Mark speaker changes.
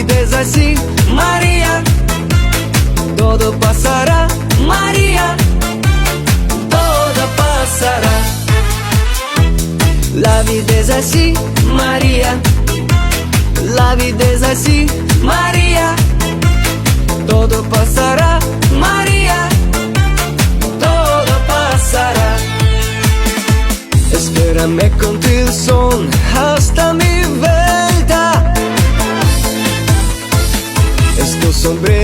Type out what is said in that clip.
Speaker 1: vida es así, María. Todo pasará, María. Todo pasará. La vida es así, María. La vida es así, María. Todo pasará, María. Todo pasará. Espérame con tu son hasta mi vuelta. Es tu sombrero